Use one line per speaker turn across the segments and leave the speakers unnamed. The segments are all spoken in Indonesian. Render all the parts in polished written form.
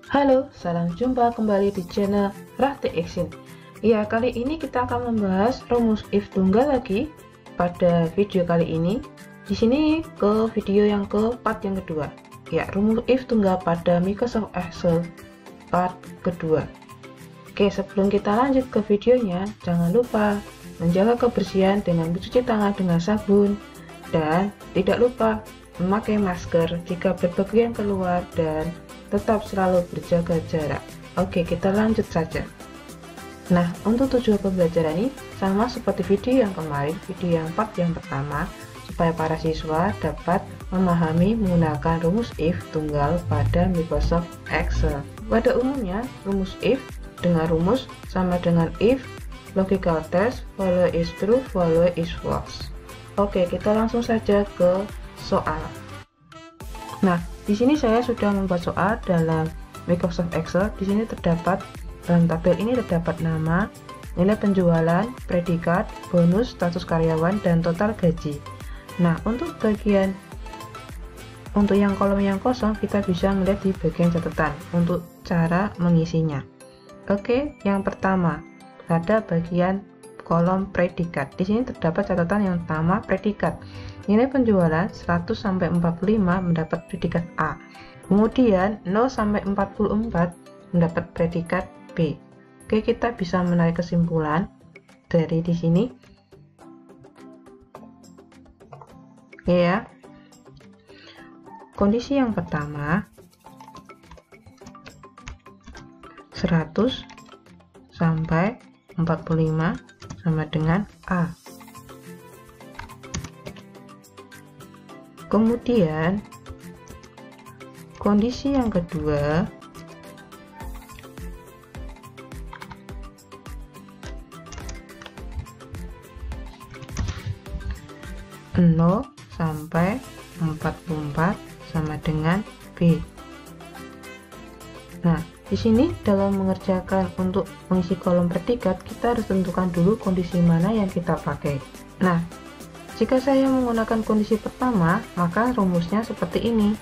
Halo, salam jumpa kembali di channel Rafty Action. Ya, kali ini kita akan membahas rumus if tunggal lagi. Pada video kali ini, di sini ke video yang keempat yang kedua. Ya, rumus if tunggal pada Microsoft Excel part kedua. Oke, sebelum kita lanjut ke videonya, jangan lupa menjaga kebersihan dengan mencuci tangan dengan sabun dan tidak lupa memakai masker jika berpergian keluar dan tetap selalu berjaga jarak. Oke, kita lanjut saja. Nah, untuk tujuan pembelajaran ini sama seperti video yang kemarin, video yang part yang pertama, supaya para siswa dapat memahami menggunakan rumus if tunggal pada Microsoft Excel. Pada umumnya, rumus if dengan rumus sama dengan if, logical test, follow is true, follow is false. Oke, kita langsung saja ke soal. Nah, di sini saya sudah membuat soal dalam Microsoft Excel. Di sini terdapat dalam tabel ini terdapat nama, nilai penjualan, predikat, bonus, status karyawan, dan total gaji. Nah, untuk yang kolom yang kosong kita bisa melihat di bagian catatan untuk cara mengisinya. Oke, yang pertama pada bagian kolom predikat. Di sini terdapat catatan yang pertama predikat. Nilai penjualan 100 sampai 45 mendapat predikat A. Kemudian 0 sampai 44 mendapat predikat B. Oke, kita bisa menarik kesimpulan dari di sini. Oke ya. Kondisi yang pertama 100 sampai 45 sama dengan A. Kemudian kondisi yang kedua 0 sampai 44 sama dengan B. Nah, di sini dalam mengerjakan untuk mengisi kolom predikat, kita harus tentukan dulu kondisi mana yang kita pakai. Nah, jika saya menggunakan kondisi pertama, maka rumusnya seperti ini.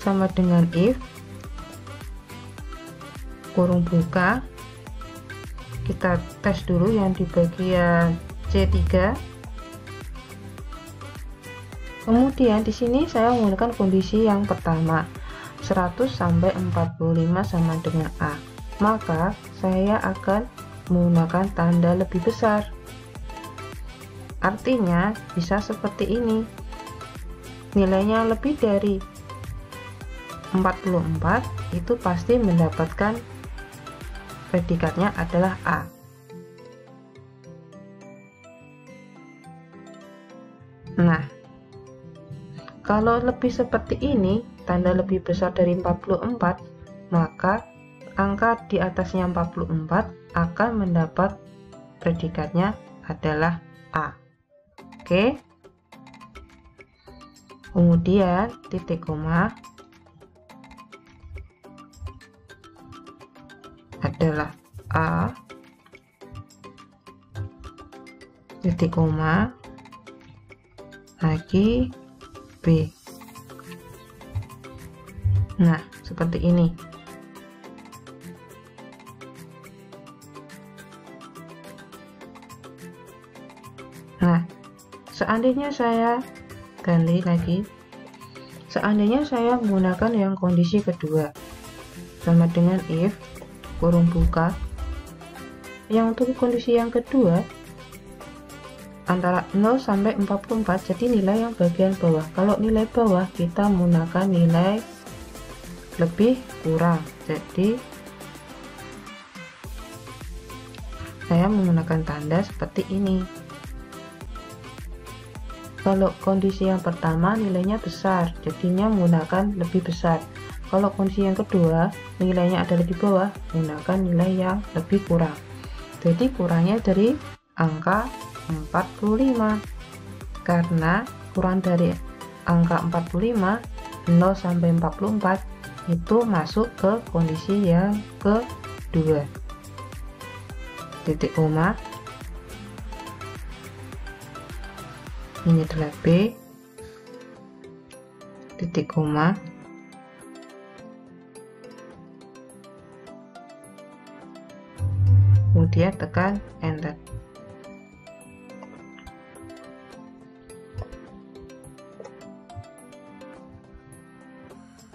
Sama dengan if, kurung buka, kita tes dulu yang di bagian C3. Kemudian di sini saya menggunakan kondisi yang pertama, 100 sampai 45 sama dengan A. Maka saya akan menggunakan tanda lebih besar. Artinya bisa seperti ini. Nilainya lebih dari 44 itu pasti mendapatkan predikatnya adalah A. Nah, kalau lebih seperti ini, tanda lebih besar dari 44, maka angka di atasnya 44 akan mendapat predikatnya adalah A. Oke. Kemudian titik koma adalah A, titik koma lagi B. Nah, seperti ini. Nah, seandainya saya ganti lagi, seandainya saya menggunakan yang kondisi kedua sama dengan if, kurung buka, yang untuk kondisi yang kedua antara 0 sampai 44, jadi nilai yang bagian bawah. Kalau nilai bawah kita menggunakan nilai lebih kurang, jadi saya menggunakan tanda seperti ini. Kalau kondisi yang pertama nilainya besar, jadinya menggunakan lebih besar. Kalau kondisi yang kedua nilainya ada lebih bawah, menggunakan nilai yang lebih kurang. Jadi kurangnya dari angka 45. Karena kurang dari angka 45, 0 sampai 44 itu masuk ke kondisi yang kedua. Titik koma. Ini adalah B, titik koma, kemudian tekan enter.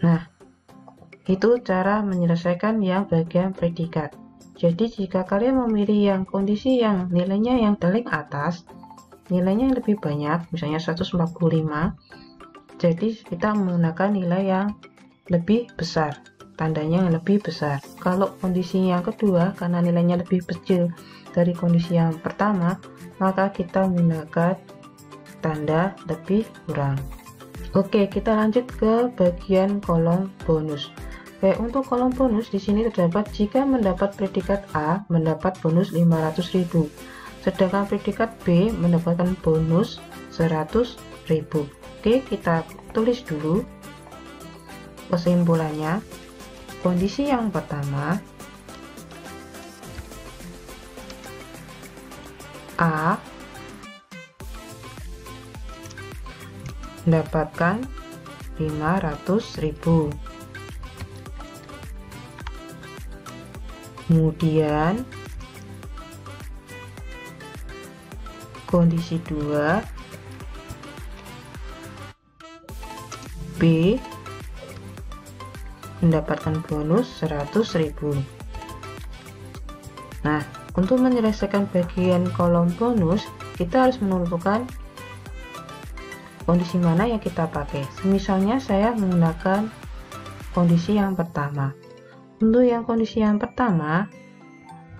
Nah, itu cara menyelesaikan yang bagian predikat. Jadi jika kalian memilih yang kondisi yang nilainya yang paling atas, nilainya yang lebih banyak, misalnya 145, jadi kita menggunakan nilai yang lebih besar, tandanya yang lebih besar. Kalau kondisi yang kedua, karena nilainya lebih kecil dari kondisi yang pertama, maka kita menggunakan tanda lebih kurang. Oke, kita lanjut ke bagian kolom bonus. Baik, untuk kolom bonus di sini terdapat jika mendapat predikat A mendapat bonus 500.000, sedangkan predikat B mendapatkan bonus 100.000. Oke, kita tulis dulu kesimpulannya. Kondisi yang pertama, A mendapatkan 500.000. Kemudian kondisi 2, B mendapatkan bonus 100.000. Nah, untuk menyelesaikan bagian kolom bonus, kita harus menentukan kondisi mana yang kita pakai. Misalnya saya menggunakan kondisi yang pertama. Untuk yang kondisi yang pertama,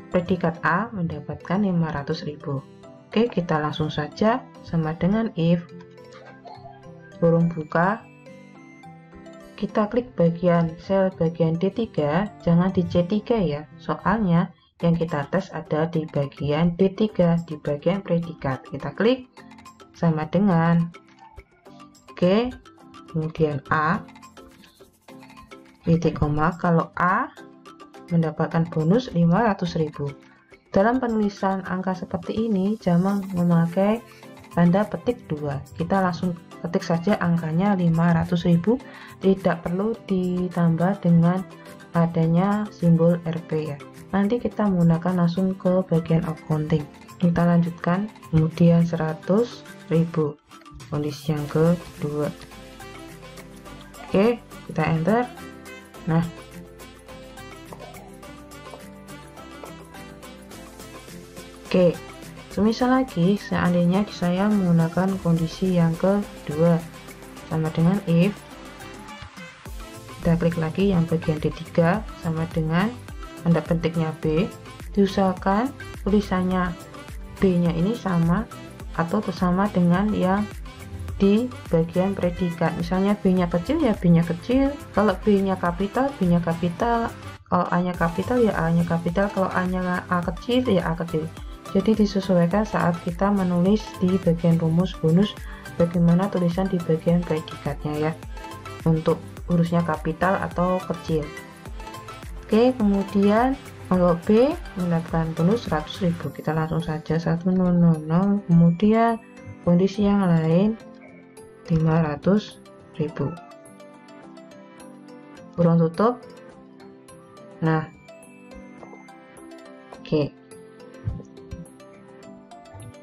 predikat A mendapatkan 500.000. Oke, kita langsung saja sama dengan if kurung buka, kita klik bagian sel bagian D3, jangan di C3 ya, soalnya yang kita tes ada di bagian D3, di bagian predikat. Kita klik sama dengan Oke, kemudian A, titik koma, kalau A mendapatkan bonus 500.000. Dalam penulisan angka seperti ini, jangan memakai tanda petik 2. Kita langsung ketik saja angkanya 500.000, tidak perlu ditambah dengan adanya simbol Rp ya. Nanti kita menggunakan langsung ke bagian accounting. Kita lanjutkan, kemudian 100.000. Kondisi yang kedua. Oke, kita enter. Nah, oke, semisal lagi seandainya saya menggunakan kondisi yang kedua sama dengan if, kita klik lagi yang bagian D3 sama dengan tanda petiknya B, diusahakan tulisannya B nya ini sama atau bersama dengan yang di bagian predikat. Misalnya B nya kecil ya B nya kecil, kalau B nya kapital B nya kapital, kalau A nya kapital ya A nya kapital, kalau A nya A kecil ya A kecil. Jadi disesuaikan saat kita menulis di bagian rumus bonus bagaimana tulisan di bagian predikatnya ya, untuk hurufnya kapital atau kecil. Oke, kemudian kalau B mendapatkan bonus 100.000, kita langsung saja 100, kemudian kondisi yang lain 500.000, kurung tutup. Nah, oke,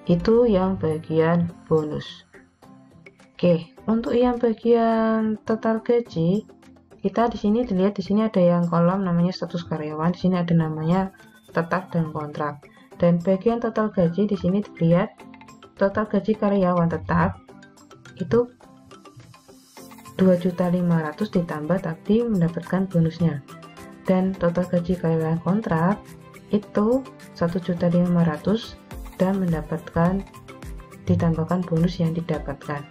itu yang bagian bonus. Oke, untuk yang bagian total gaji, kita di sini dilihat, di sini ada yang kolom namanya status karyawan, di sini ada namanya tetap dan kontrak. Dan bagian total gaji di sini dilihat total gaji karyawan tetap itu 2.500.000 ditambah tadi mendapatkan bonusnya, dan total gaji karyawan kontrak itu 1.500.000 dan mendapatkan ditambahkan bonus yang didapatkan.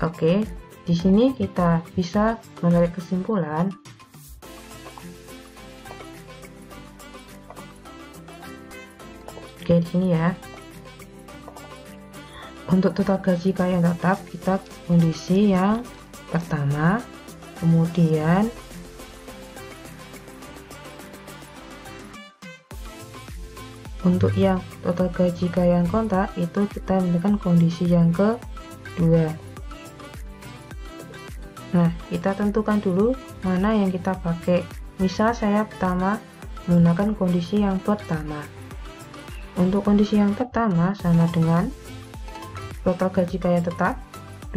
Oke, di sini kita bisa menarik kesimpulan di sini ya. Untuk total gaji karyawan tetap, kita kondisi yang pertama, kemudian untuk yang total gaji karyawan kontrak itu kita menggunakan kondisi yang kedua. Nah, kita tentukan dulu mana yang kita pakai. Misal saya pertama menggunakan kondisi yang pertama. Untuk kondisi yang pertama sama dengan total gaji karya tetap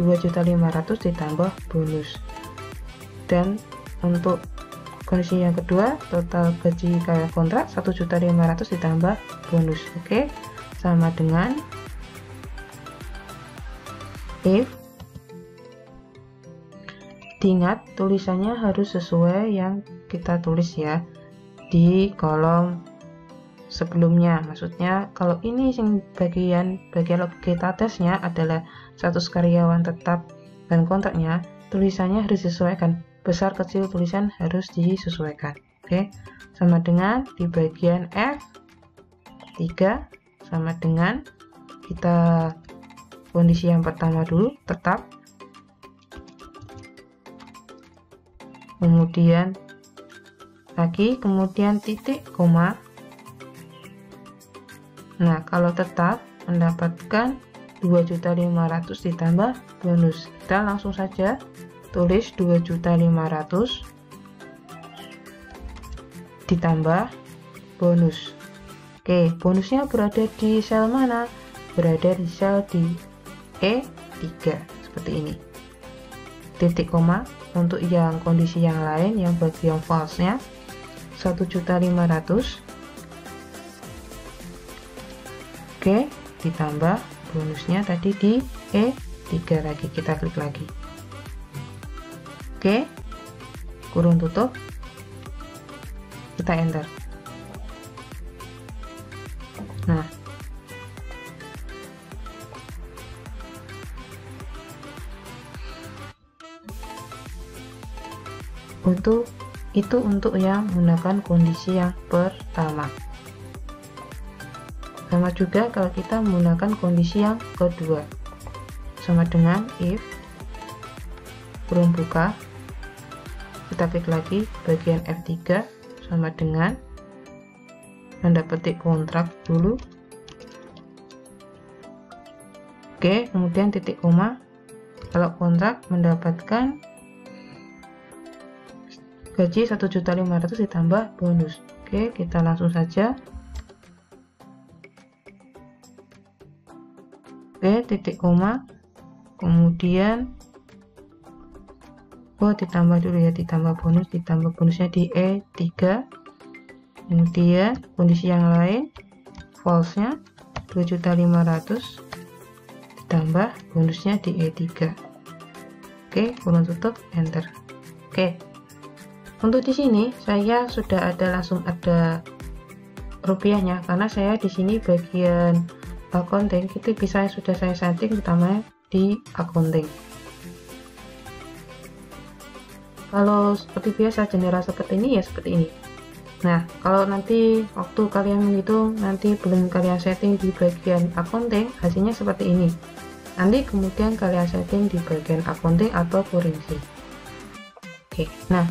2.500.000 ditambah bonus. Dan untuk kondisi yang kedua, total gaji karya kontrak 1.500.000 ditambah bonus. Oke, sama dengan if. Diingat tulisannya harus sesuai yang kita tulis ya di kolom sebelumnya. Maksudnya kalau ini bagian logika tesnya adalah status karyawan tetap dan kontraknya, tulisannya harus disesuaikan. Besar kecil tulisan harus disesuaikan. Oke, sama dengan di bagian F3 sama dengan kita kondisi yang pertama dulu tetap, kemudian lagi, kemudian titik koma. Nah, kalau tetap mendapatkan 2.500.000 ditambah bonus, kita langsung saja tulis 2.500.000 ditambah bonus. Oke, bonusnya berada di sel mana? Berada di sel di E3 seperti ini. Titik koma. Untuk yang kondisi yang lain, yang bagian false-nya 1.500.000. Oke, ditambah bonusnya tadi di E3 lagi, kita klik lagi. Oke, kurung tutup, kita enter. Nah, untuk yang menggunakan kondisi yang pertama. Sama juga kalau kita menggunakan kondisi yang kedua, sama dengan if kurung buka, kita klik lagi bagian F3 sama dengan tanda petik kontrak dulu. Oke, kemudian titik koma. Kalau kontrak mendapatkan gaji 1.500.000 ditambah bonus. Oke, kita langsung saja. Oke, titik koma. Kemudian ditambah dulu ya, ditambah bonusnya di E3. Kemudian kondisi yang lain, false-nya 2.500.000 ditambah bonusnya di E3. Oke, kurung tutup, enter. Oke. Untuk di sini saya sudah langsung ada rupiahnya karena saya di sini bagian accounting itu sudah saya setting utama di accounting. Kalau seperti biasa general seperti ini ya seperti ini. Nah, kalau nanti waktu kalian menghitung nanti belum kalian setting di bagian accounting, hasilnya seperti ini. Nanti kemudian kalian setting di bagian accounting atau currency. Oke, nah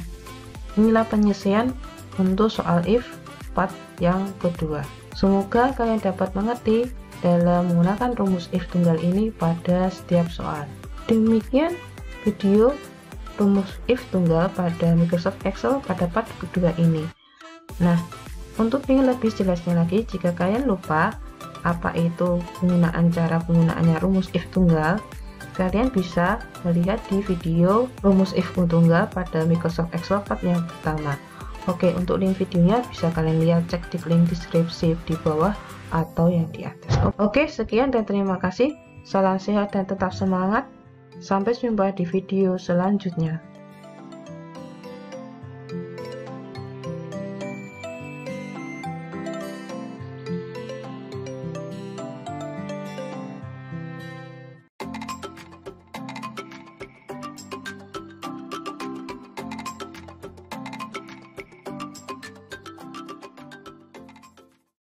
inilah penyelesaian untuk soal if part yang kedua. Semoga kalian dapat mengerti dalam menggunakan rumus if tunggal ini pada setiap soal. Demikian video rumus if tunggal pada Microsoft Excel pada part kedua ini. Nah, untuk ingin lebih jelasnya lagi, jika kalian lupa apa itu cara penggunaannya rumus if tunggal, kalian bisa melihat di video rumus if tunggal pada Microsoft Excel part yang pertama. Oke, untuk link videonya bisa kalian lihat, cek di link deskripsi di bawah atau yang di atas. Oke, sekian dan terima kasih. Salam sehat dan tetap semangat. Sampai jumpa di video selanjutnya.